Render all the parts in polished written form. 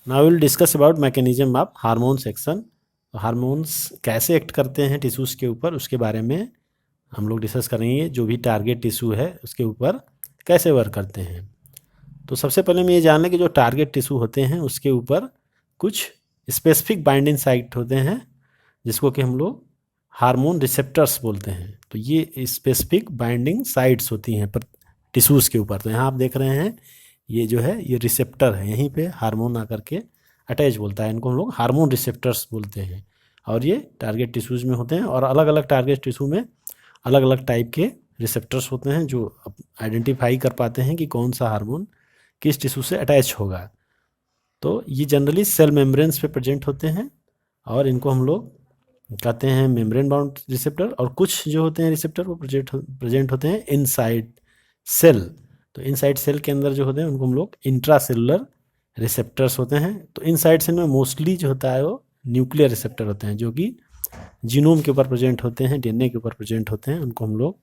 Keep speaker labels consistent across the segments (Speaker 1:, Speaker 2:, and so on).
Speaker 1: Now will discuss about mechanism of hormones action. Hormones कैसे act करते हैं tissues के ऊपर, उसके बारे में हम लोग डिस्कस करेंगे। जो भी टारगेट टिश्यू है उसके ऊपर कैसे वर्क करते हैं। तो सबसे पहले मैं ये जान लें कि जो टारगेट टिश्यू होते हैं उसके ऊपर कुछ स्पेसिफिक बाइंडिंग साइट होते हैं, जिसको कि हम लोग हार्मोन रिसेप्टर्स बोलते हैं। तो ये स्पेसिफिक बाइंडिंग साइट्स होती हैं पर टिश्यूज़ के ऊपर। तो यहाँ आप देख रहे हैं ये जो है ये रिसेप्टर है, यहीं पे हार्मोन आकर के अटैच बोलता है। इनको हम लोग हार्मोन रिसेप्टर्स बोलते हैं और ये टारगेट टिश्यूज़ में होते हैं। और अलग अलग टारगेट टिश्यू में अलग अलग टाइप के रिसेप्टर्स होते हैं जो आइडेंटिफाई कर पाते हैं कि कौन सा हार्मोन किस टिश्यू से अटैच होगा। तो ये जनरली सेल मेम्ब्रेन्स पे प्रेजेंट होते हैं और इनको हम लोग कहते हैं मेम्ब्रेन बाउंड रिसेप्टर। और कुछ जो होते हैं रिसेप्टर वो प्रेजेंट होते हैं इनसाइड सेल। तो इनसाइड सेल के अंदर जो होते हैं उनको हम लोग इंट्रासेलुलर रिसेप्टर्स होते हैं। तो इनसाइड सेल में मोस्टली जो होता है वो न्यूक्लियर रिसेप्टर होते हैं, जो कि जीनोम के ऊपर प्रेजेंट होते हैं, डीएनए के ऊपर प्रेजेंट होते हैं। उनको हम लोग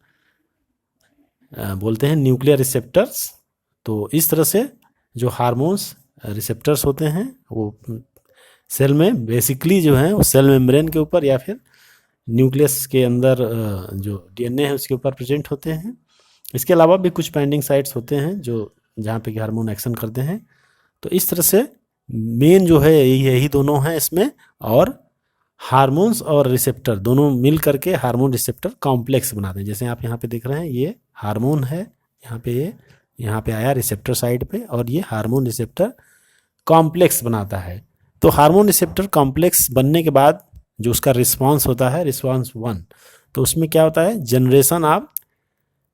Speaker 1: बोलते हैं न्यूक्लियर रिसेप्टर्स। तो इस तरह से जो हार्मोन्स रिसेप्टर्स होते हैं वो सेल में बेसिकली जो है वो सेल मेम्ब्रेन के ऊपर या फिर न्यूक्लियस के अंदर जो डीएनए है उसके ऊपर प्रेजेंट होते हैं। इसके अलावा भी कुछ बाइंडिंग साइट्स होते हैं जो जहाँ पे कि हार्मोन एक्शन करते हैं। तो इस तरह से मेन जो है यही दोनों हैं इसमें। और हार्मोन्स और रिसेप्टर दोनों मिल करके हार्मोन रिसेप्टर कॉम्प्लेक्स बनाते हैं। जैसे आप यहाँ पे देख रहे हैं ये हार्मोन है, यहाँ पे आया रिसेप्टर साइड पे, और ये हार्मोन रिसेप्टर कॉम्प्लेक्स बनाता है। तो हार्मोन रिसेप्टर कॉम्प्लेक्स बनने के बाद जो उसका रिस्पॉन्स होता है, रिस्पॉन्स 1, तो उसमें क्या होता है, जनरेशन ऑफ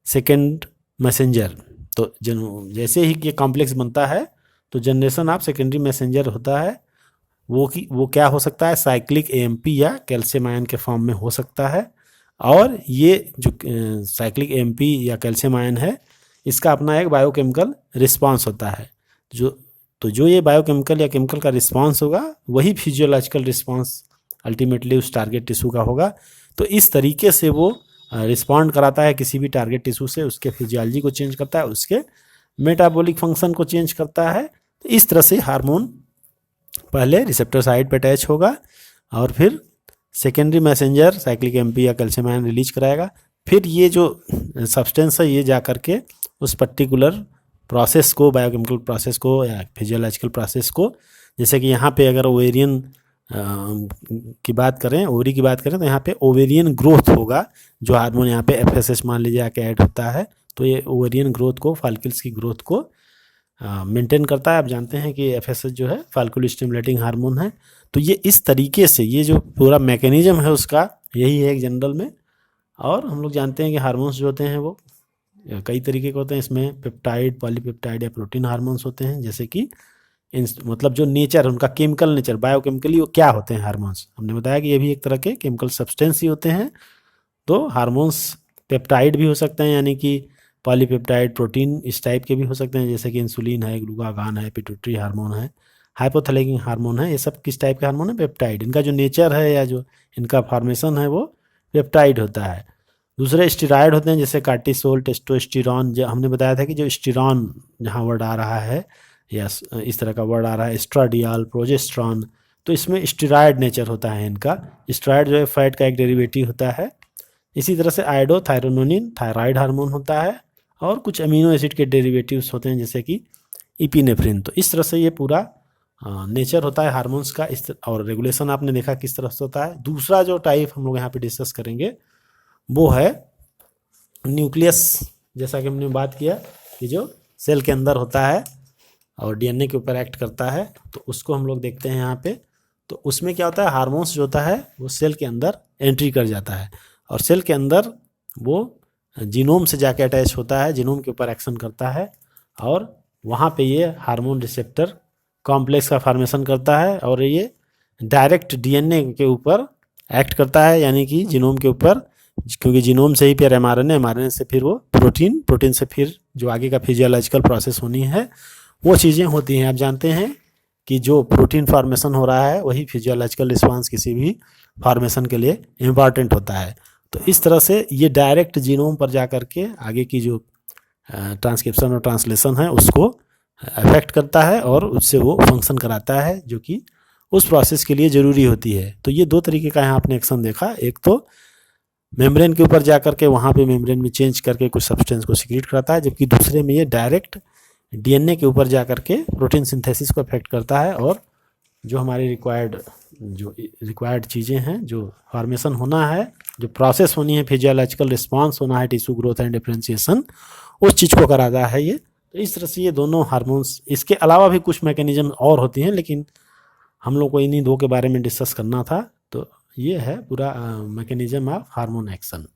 Speaker 1: सेकेंड मैसेंजर। तो जैसे ही ये कॉम्प्लेक्स बनता है तो जनरेशन ऑफ सेकेंडरी मैसेंजर होता है। वो क्या हो सकता है, साइक्लिक एएमपी या कैल्शियम आयन के फॉर्म में हो सकता है। और ये जो साइक्लिक एएमपी या कैल्शियम आयन है इसका अपना एक बायोकेमिकल रिस्पॉन्स होता है। जो ये बायोकेमिकल या केमिकल का रिस्पॉन्स होगा वही फिजियोलॉजिकल रिस्पॉन्स अल्टीमेटली उस टारगेट टिश्यू का होगा। तो इस तरीके से वो रिस्पॉन्ड कराता है किसी भी टारगेट टिश्यू से, उसके फिजियोलॉजी को चेंज करता है, उसके मेटाबॉलिक फंक्शन को चेंज करता है। तो इस तरह से हार्मोन पहले रिसेप्टर साइड पे अटैच होगा और फिर सेकेंडरी मैसेंजर साइक्लिक एएमपी या कैल्शियम आयन रिलीज कराएगा। फिर ये जो सब्सटेंस है ये जा करके उस पर्टिकुलर प्रोसेस को, बायोकेमिकल प्रोसेस को या फिजियोलॉजिकल प्रोसेस को, जैसे कि यहाँ पे अगर ओवेरियन की बात करें, ओवरी की बात करें, तो यहाँ पे ओवेरियन ग्रोथ होगा। जो हार्मोन यहाँ पे एफएसएच मान लीजिए आके ऐड होता है तो ये ओवेरियन ग्रोथ को, फॉलिकल्स की ग्रोथ को मेंटेन करता है। आप जानते हैं कि एफएसएच जो है फॉलिकल स्टिमुलेटिंग हार्मोन है। तो ये इस तरीके से ये जो पूरा मैकेनिज्म है उसका यही है एक जनरल में। और हम लोग जानते हैं कि हार्मोन्स जो होते हैं वो कई तरीके के होते हैं। इसमें पेप्टाइड, पॉलीपेप्टाइड या प्रोटीन हार्मोन्स होते हैं। जैसे कि मतलब जो नेचर, उनका केमिकल नेचर, बायोकेमिकली वो क्या होते हैं हार्मोन्स, हमने बताया कि ये भी एक तरह के केमिकल सब्सटेंस ही होते हैं। तो हार्मोन्स पेप्टाइड भी हो सकते हैं, यानी कि पॉलीपेप्टाइड, प्रोटीन इस टाइप के भी हो सकते हैं, जैसे कि इंसुलिन है, ग्लूकागॉन है, पिट्यूटरी हार्मोन है, हाइपोथैलेमिक हार्मोन है। ये सब किस टाइप के हार्मोन है, पेप्टाइड। इनका जो नेचर है या जो इनका फॉर्मेशन है वो पेप्टाइड होता है। दूसरे स्टेरॉयड होते हैं जैसे कार्टिसोल, टेस्टोस्टेरॉन। जो हमने बताया था कि जो स्टेरॉन जहाँ वर्ड आ रहा है या इस तरह का वर्ड आ रहा है, एस्ट्राडियल, प्रोजेस्टेरॉन, तो इसमें स्टेरॉयड नेचर होता है इनका। स्टेरॉयड जो है फैट का एक डेरिवेटिव होता है। इसी तरह से आयोडोथायरोनोनिन थायराइड हार्मोन होता है। और कुछ अमीनो एसिड के डेरिवेटिव्स होते हैं जैसे कि इपिनेफ्रिन। तो इस तरह से ये पूरा नेचर होता है हार्मोन्स का। और रेगुलेशन आपने देखा किस तरह से होता है। दूसरा जो टाइप हम लोग यहाँ पे डिस्कस करेंगे वो है न्यूक्लियस। जैसा कि हमने बात किया कि जो सेल के अंदर होता है और डीएनए के ऊपर एक्ट करता है, तो उसको हम लोग देखते हैं यहाँ पे। तो उसमें क्या होता है, हार्मोन्स जो होता है वो सेल के अंदर एंट्री कर जाता है और सेल के अंदर वो जीनोम से जाके अटैच होता है, जीनोम के ऊपर एक्शन करता है और वहाँ पे ये हार्मोन रिसेप्टर कॉम्प्लेक्स का फॉर्मेशन करता है और ये डायरेक्ट डीएनए के ऊपर एक्ट करता है, यानी कि जीनोम के ऊपर। क्योंकि जीनोम से ही फिर एमआरएनए से फिर वो प्रोटीन से फिर जो आगे का फिजियोलॉजिकल प्रोसेस होनी है वो चीज़ें होती हैं। आप जानते हैं कि जो प्रोटीन फॉर्मेशन हो रहा है वही फिजियोलॉजिकल रिस्पांस किसी भी फॉर्मेशन के लिए इम्पॉर्टेंट होता है। तो इस तरह से ये डायरेक्ट जीनोम पर जा कर के आगे की जो ट्रांसक्रिप्शन और ट्रांसलेशन है उसको अफेक्ट करता है और उससे वो फंक्शन कराता है जो कि उस प्रोसेस के लिए ज़रूरी होती है। तो ये दो तरीके का यहाँ आपने एक्शन देखा, एक तो मेम्ब्रेन के ऊपर जा करके वहाँ पे मेम्ब्रेन में चेंज करके कुछ सब्सटेंस को सिक्रीट कराता है, जबकि दूसरे में ये डायरेक्ट डीएनए के ऊपर जा करके प्रोटीन सिंथेसिस को अफेक्ट करता है और जो हमारी रिक्वायर्ड चीज़ें हैं, जो फॉर्मेशन होना है, जो प्रोसेस होनी है, फिजियोलॉजिकल रिस्पॉन्स होना है, टिश्यू ग्रोथ एंड डिफरेंशिएशन, उस चीज़ को कराता है ये। तो इस तरह से ये दोनों हार्मोन्स, इसके अलावा भी कुछ मैकेनिज्म और होती हैं, लेकिन हम लोग को इन्हीं दो के बारे में डिस्कस करना था। तो ये है पूरा मैकेनिज्म ऑफ हार्मोन एक्शन।